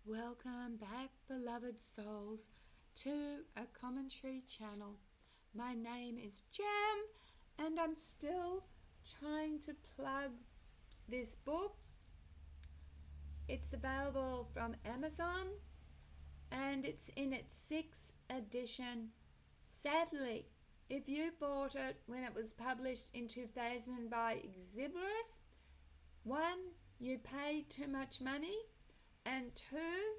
Welcome back, beloved souls, to a commentary channel. My name is Jem, and I'm still trying to plug this book. It's available from Amazon, and it's in its 6th edition. Sadly, if you bought it when it was published in 2000 by Exhibitus, one, you paid too much money, and two,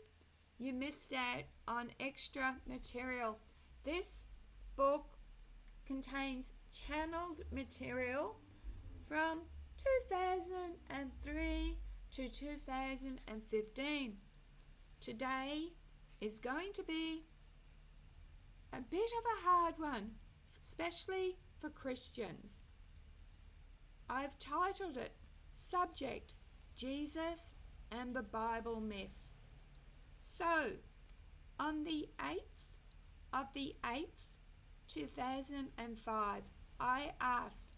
you missed out on extra material. This book contains channeled material from 2003 to 2015. Today is going to be a bit of a hard one, especially for Christians. I've titled it Subject: Jesus and the Bible Myth. So, on the 8th of the 8th, 2005, I asked,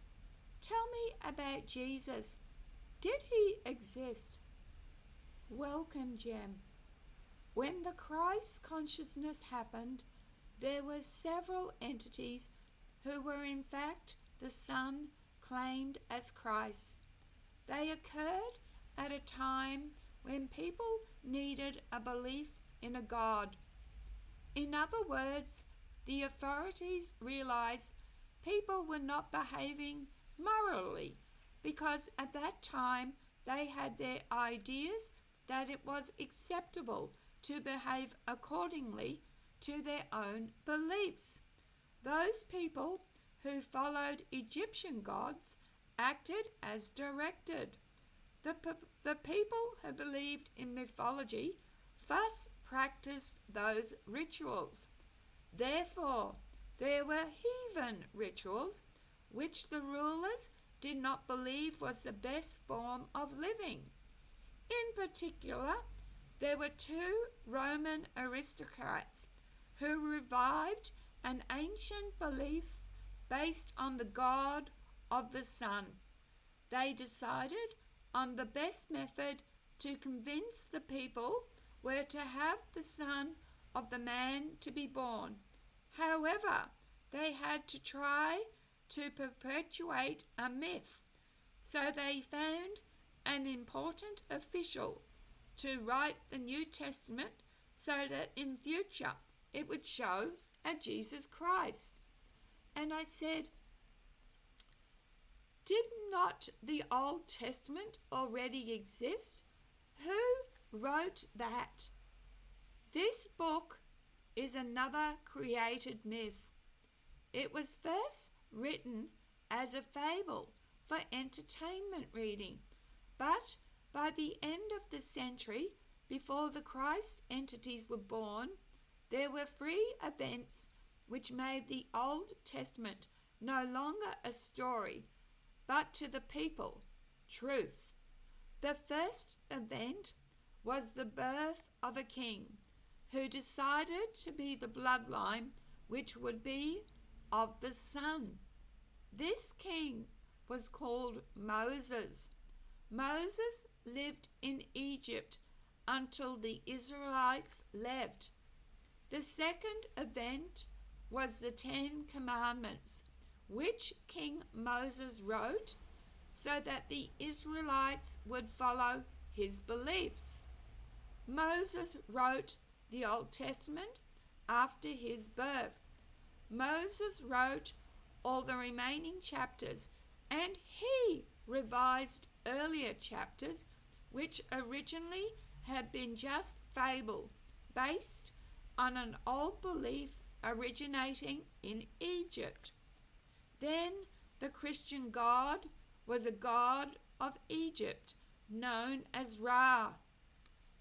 tell me about Jesus. Did he exist? Welcome, Jem. When the Christ consciousness happened, there were several entities who were in fact the Son claimed as Christ. They occurred at a time when people needed a belief in a God. In other words, the authorities realized people were not behaving morally because at that time they had their ideas that it was acceptable to behave accordingly to their own beliefs. Those people who followed Egyptian gods acted as directed. The people who believed in mythology thus practiced those rituals. Therefore, there were heathen rituals which the rulers did not believe was the best form of living. In particular, there were two Roman aristocrats who revived an ancient belief based on the god of the sun. They decided on the best method to convince the people were to have the son of the man to be born. However, they had to try to perpetuate a myth, so they found an important official to write the New Testament so that in future it would show a Jesus Christ. And I said, did not the Old Testament already exist? Who wrote that? This book is another created myth. It was first written as a fable for entertainment reading, but by the end of the century, before the Christ entities were born, there were three events which made the Old Testament no longer a story, but to the people, truth. The first event was the birth of a king who decided to be the bloodline which would be of the Son. This king was called Moses. Moses lived in Egypt until the Israelites left. The second event was the 10 Commandments, which King Moses wrote so that the Israelites would follow his beliefs. Moses wrote the Old Testament after his birth. Moses wrote all the remaining chapters, and he revised earlier chapters which originally had been just fable based on an old belief originating in Egypt. Then the Christian god was a god of Egypt known as Ra,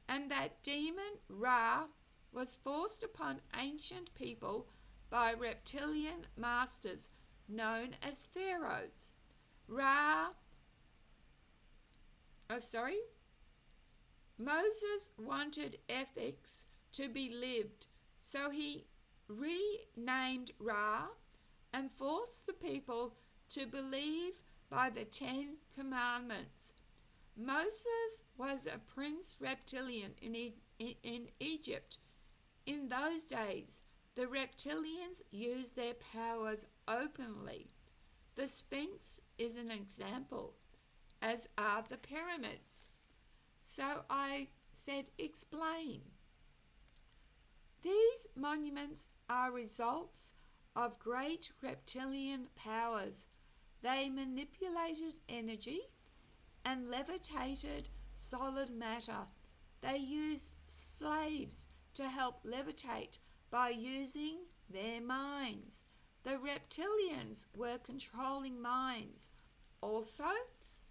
and that demon Ra was forced upon ancient people by reptilian masters known as pharaohs. Moses wanted ethics to be lived, so he renamed Ra and forced the people to believe by the 10 Commandments. Moses was a prince reptilian in in Egypt. In those days, the reptilians used their powers openly. The Sphinx is an example, as are the pyramids. So I said, explain. These monuments are results of great reptilian powers. They manipulated energy and levitated solid matter. They used slaves to help levitate by using their minds. The reptilians were controlling minds. Also,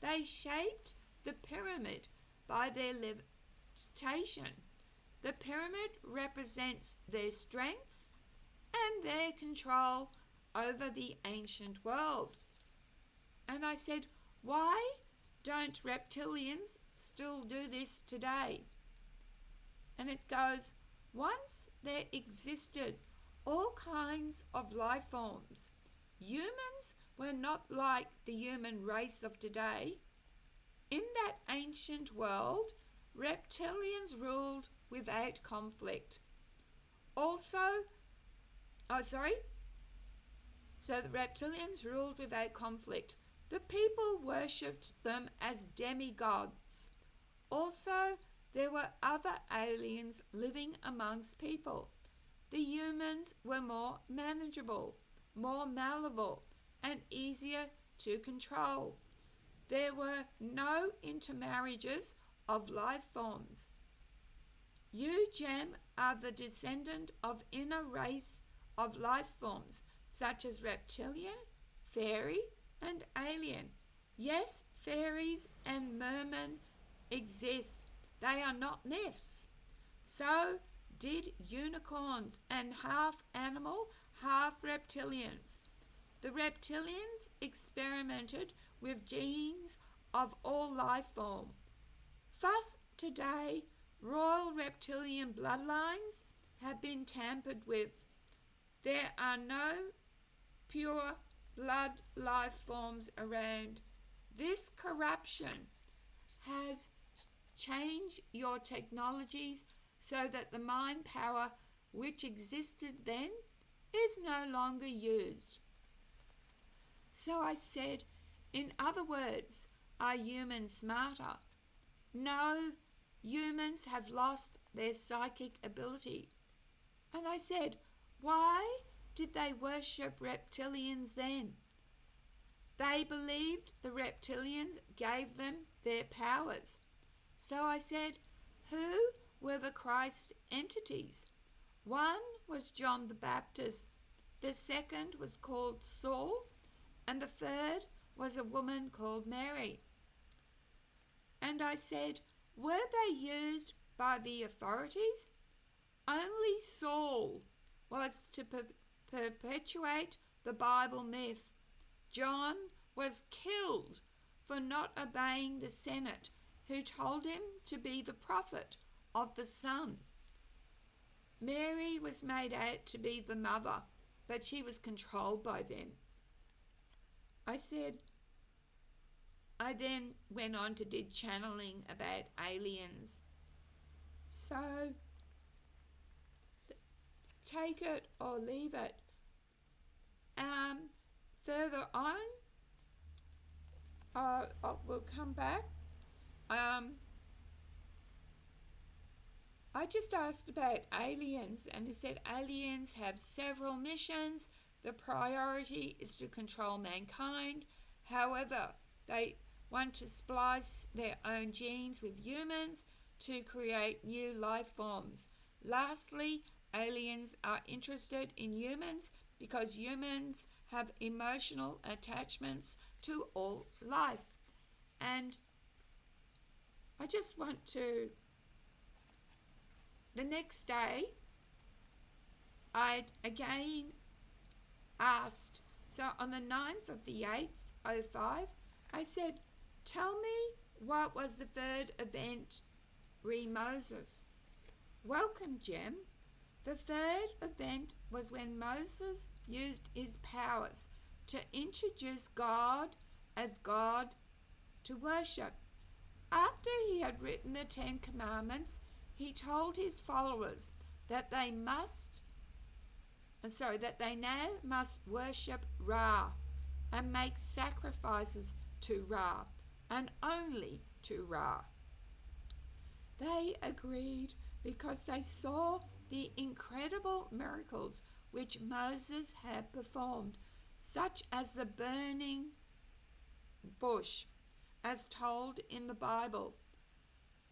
they shaped the pyramid by their levitation. The pyramid represents their strength and their control over the ancient world. And I said, why don't reptilians still do this today? And it goes, once there existed all kinds of life forms. Humans were not like the human race of today. In that ancient world, reptilians ruled without conflict. So the reptilians ruled without conflict. The people worshipped them as demigods. Also, there were other aliens living amongst people. The humans were more manageable, more malleable, and easier to control. There were no intermarriages of life forms. You, Jem, are the descendant of inner race of life forms, such as reptilian, fairy, and alien. Yes, fairies and mermen exist. They are not myths. So did unicorns and half animal, half reptilians. The reptilians experimented with genes of all life form. Thus, today, royal reptilian bloodlines have been tampered with. There are no pure blood life forms around. This corruption has changed your technologies so that the mind power which existed then is no longer used. So I said, in other words, are humans smarter? No, humans have lost their psychic ability. And I said, why did they worship reptilians then? They believed the reptilians gave them their powers. So I said, who were the Christ entities? One was John the Baptist, the second was called Saul, and the third was a woman called Mary. And I said, were they used by the authorities? Only Saul was to perpetuate the Bible myth. John was killed for not obeying the Senate, who told him to be the prophet of the Son. Mary was made out to be the mother, but she was controlled by them. I then went on to do channeling about aliens. So, take it or leave it. Further on, we'll come back. I just asked about aliens, and he said aliens have several missions. The priority is to control mankind. However, they want to splice their own genes with humans to create new life forms. Lastly, aliens are interested in humans because humans have emotional attachments to all life. And I just want to, the next day, I again asked, so on the 9th of the 8th, 05, I said, tell me what was the third event re Moses? Welcome, Jem. The third event was when Moses used his powers to introduce God as God to worship. After he had written the 10 Commandments, he told his followers that they now must worship Ra and make sacrifices to Ra and only to Ra. They agreed because they saw the incredible miracles which Moses had performed, such as the burning bush, as told in the Bible.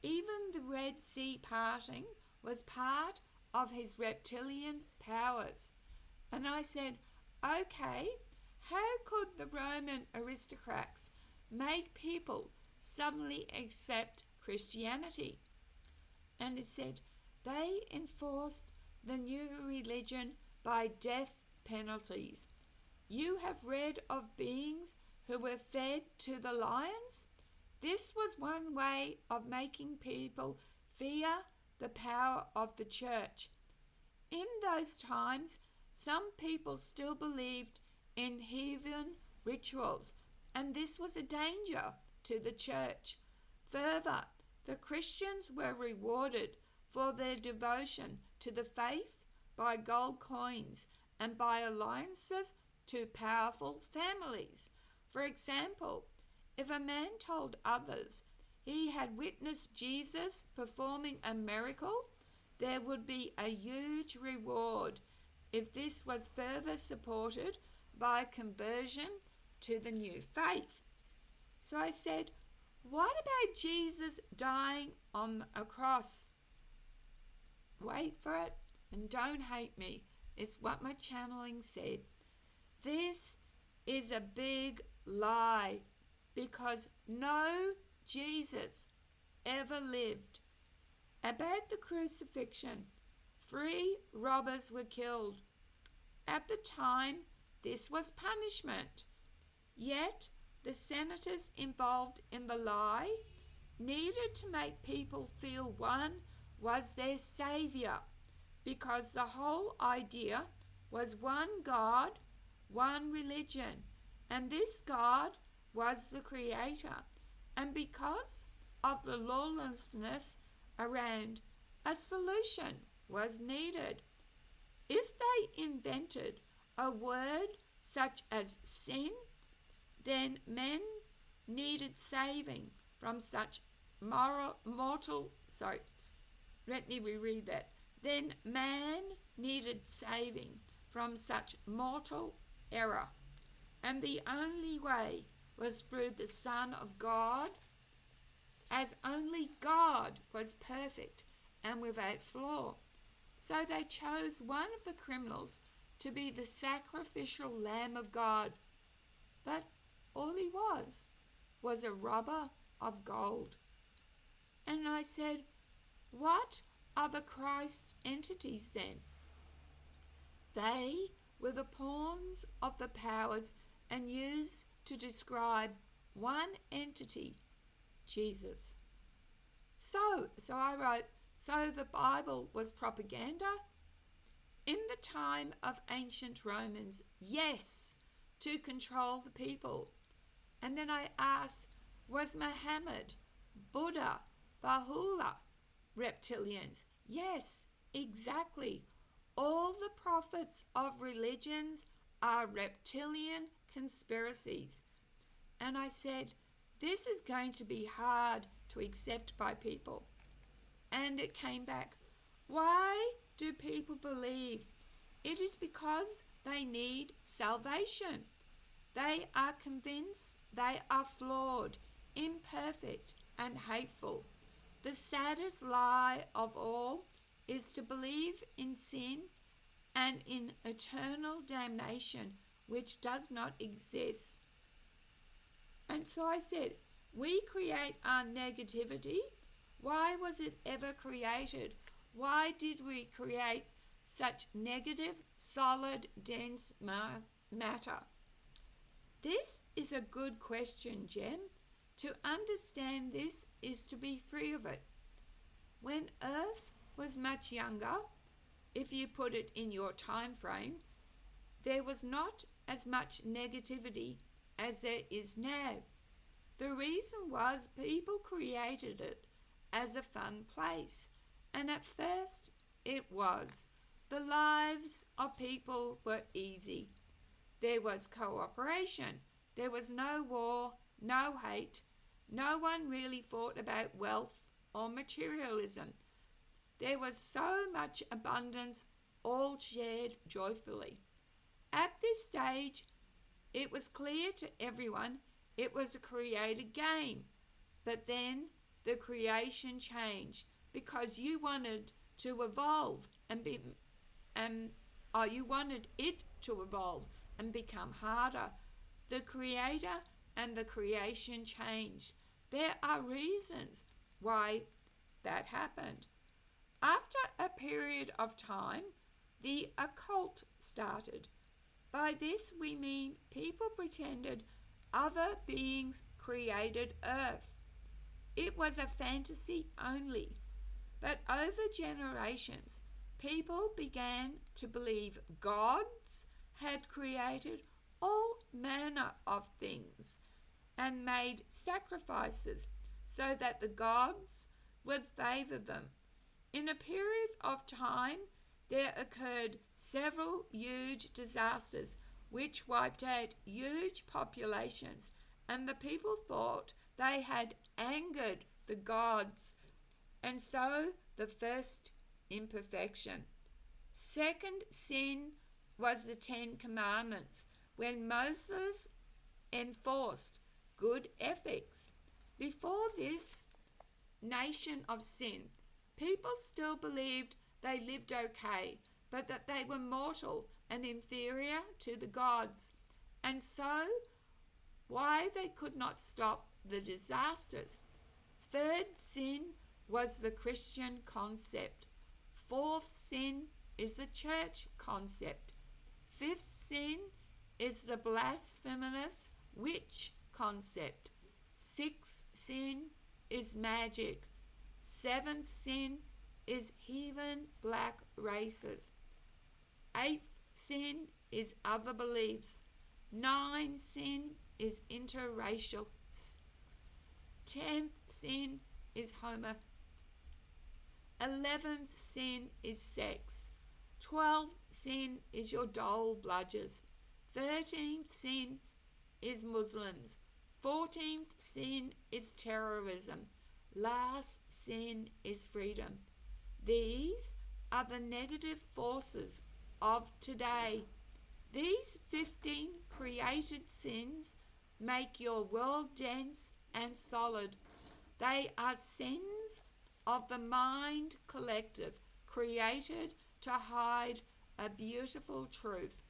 Even the Red Sea parting was part of his reptilian powers. And I said, okay, how could the Roman aristocrats make people suddenly accept Christianity? And it said, they enforced the new religion by death penalties. You have read of beings who were fed to the lions? This was one way of making people fear the power of the church. In those times, some people still believed in heathen rituals, and this was a danger to the church. Further, the Christians were rewarded for their devotion to the faith by gold coins and by alliances to powerful families. For example, if a man told others he had witnessed Jesus performing a miracle, there would be a huge reward if this was further supported by conversion to the new faith. So I said, what about Jesus dying on a cross? Wait for it and don't hate me. It's what my channeling said. This is a big lie because no Jesus ever lived. About the crucifixion, 3 robbers were killed. At the time, this was punishment. Yet, the senators involved in the lie needed to make people feel one was their saviour, because the whole idea was one God, one religion, and this God was the creator. And because of the lawlessness around, a solution was needed. If they invented a word such as sin, then men needed saving from such Then man needed saving from such mortal error. And the only way was through the Son of God, as only God was perfect and without flaw. So they chose one of the criminals to be the sacrificial Lamb of God. But all he was a robber of gold. And I said, what are the Christ entities then? They were the pawns of the powers and used to describe one entity, Jesus. So I wrote, so the Bible was propaganda? In the time of ancient Romans, yes, to control the people. And then I asked, was Muhammad, Buddha, Baha'u'llah reptilians? Yes, exactly. All the prophets of religions are reptilian conspiracies. And I said, this is going to be hard to accept by people. And it came back, why do people believe? It is because they need salvation. They are convinced they are flawed, imperfect, and hateful. The saddest lie of all is to believe in sin and in eternal damnation, which does not exist. And so I said, we create our negativity. Why was it ever created? Why did we create such negative, solid, dense matter? This is a good question, Jem. To understand this is to be free of it. When Earth was much younger, if you put it in your time frame, there was not as much negativity as there is now. The reason was people created it as a fun place, And at first it was. The lives of people were easy. There was cooperation. There was no war, no hate. No one really thought about wealth or materialism. There was so much abundance, all shared joyfully. At this stage, it was clear to everyone it was a created game. But then the creation changed because you wanted to evolve or you wanted it to evolve and become harder. The creator and the creation changed. There are reasons why that happened. After a period of time, the occult started. By this we mean people pretended other beings created Earth. It was a fantasy only. But over generations, people began to believe gods had created all manner of things and made sacrifices so that the gods would favor them. In a period of time, there occurred several huge disasters which wiped out huge populations, and the people thought they had angered the gods, and so the first imperfection. Second sin was the Ten Commandments, when Moses enforced good ethics. Before this nation of sin, people still believed they lived okay, but that they were mortal and inferior to the gods, and so why they could not stop the disasters. Third sin was the Christian concept. Fourth sin is the church concept. Fifth sin is the blasphemous witch concept. Sixth sin is magic. Seventh sin is heathen black races. Eighth sin is other beliefs. Ninth sin is interracial sex. 10th sin is homo. 11th sin is sex. 12th sin is your dole bludgers. 13th sin is Muslims. 14th sin is terrorism. Last sin is freedom. These are the negative forces of today. These 15 created sins make your world dense and solid. They are sins of the mind collective, created to hide a beautiful truth.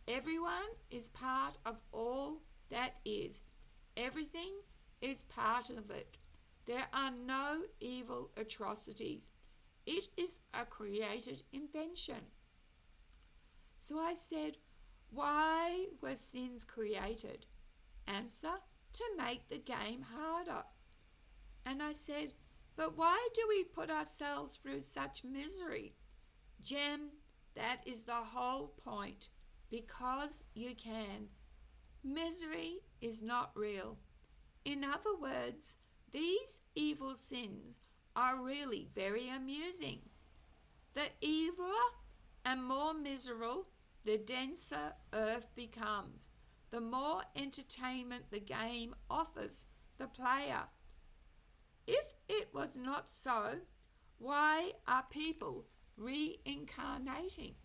Everyone is part of all that is. Everything is part of it. There are no evil atrocities. It is a created invention. So I said, why were sins created? Answer, to make the game harder. And I said, but why do we put ourselves through such misery? Jem, that is the whole point. Because you can. Misery is not real. In other words, these evil sins are really very amusing. The eviler and more miserable the denser earth becomes, the more entertainment the game offers the player. If it was not so, why are people reincarnating?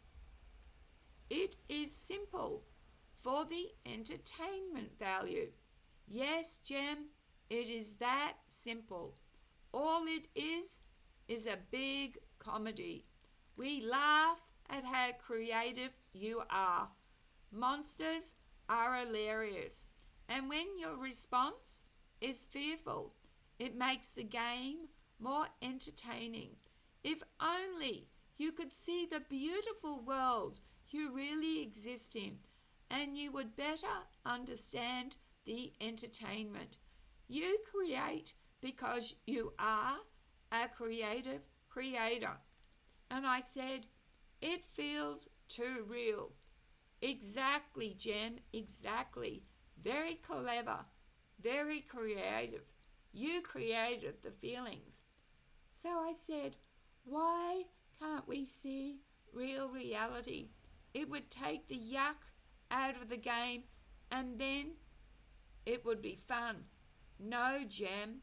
It is simple, for the entertainment value. Yes, Jem, it is that simple. All it is a big comedy. We laugh at how creative you are. Monsters are hilarious. And when your response is fearful, it makes the game more entertaining. If only you could see the beautiful world you really exist in, and you would better understand the entertainment. You create because you are a creative creator. And I said, it feels too real. Exactly, Jem, exactly. Very clever, very creative. You created the feelings. So I said, Why can't we see real reality? It would take the yuck out of the game and then it would be fun. No, Jem,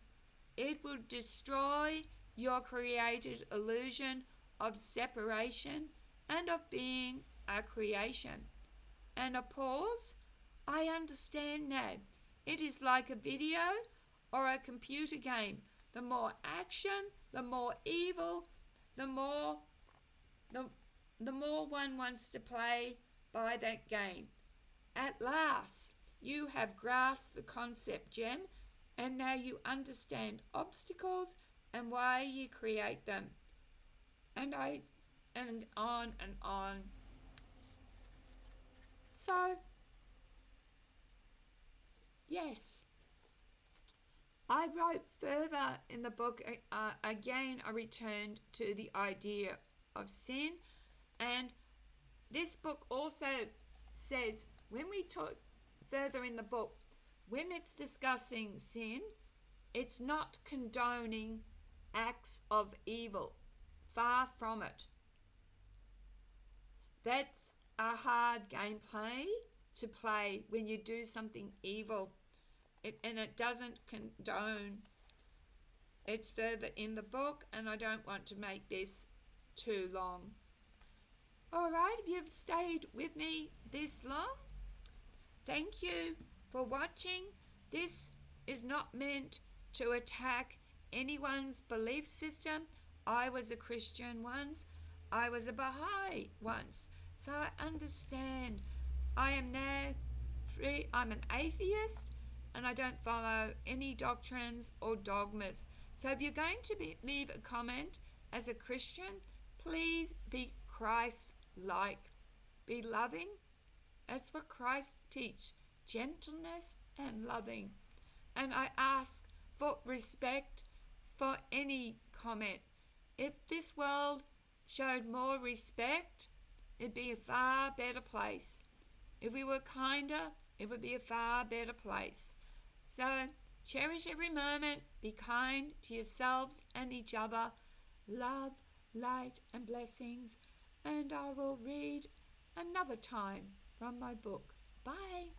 it will destroy your created illusion of separation and of being a creation. And a pause? I understand now. It is like a video or a computer game. The more action, the more evil, the more the, the more one wants to play by that game. At last, you have grasped the concept, Jem, and now you understand obstacles and why you create them. And on and on. So, yes, I wrote further in the book, again, I returned to the idea of sin. And this book also says, when we talk further in the book, when it's discussing sin, it's not condoning acts of evil. Far from it. That's a hard gameplay to play when you do something evil. And it doesn't condone. It's further in the book, and I don't want to make this too long. All right, if you've stayed with me this long, thank you for watching. This is not meant to attack anyone's belief system. I was a Christian once. I was a Baha'i once. So I understand. I am now free. I'm an atheist and I don't follow any doctrines or dogmas. So if you're going to leave a comment as a Christian, please be Christ-like. Be loving. That's what Christ teaches. Gentleness and loving. And I ask for respect for any comment. If this world showed more respect, it'd be a far better place. If we were kinder, it would be a far better place. So cherish every moment. Be kind to yourselves and each other. Love, light, and blessings. And I will read another time from my book. Bye.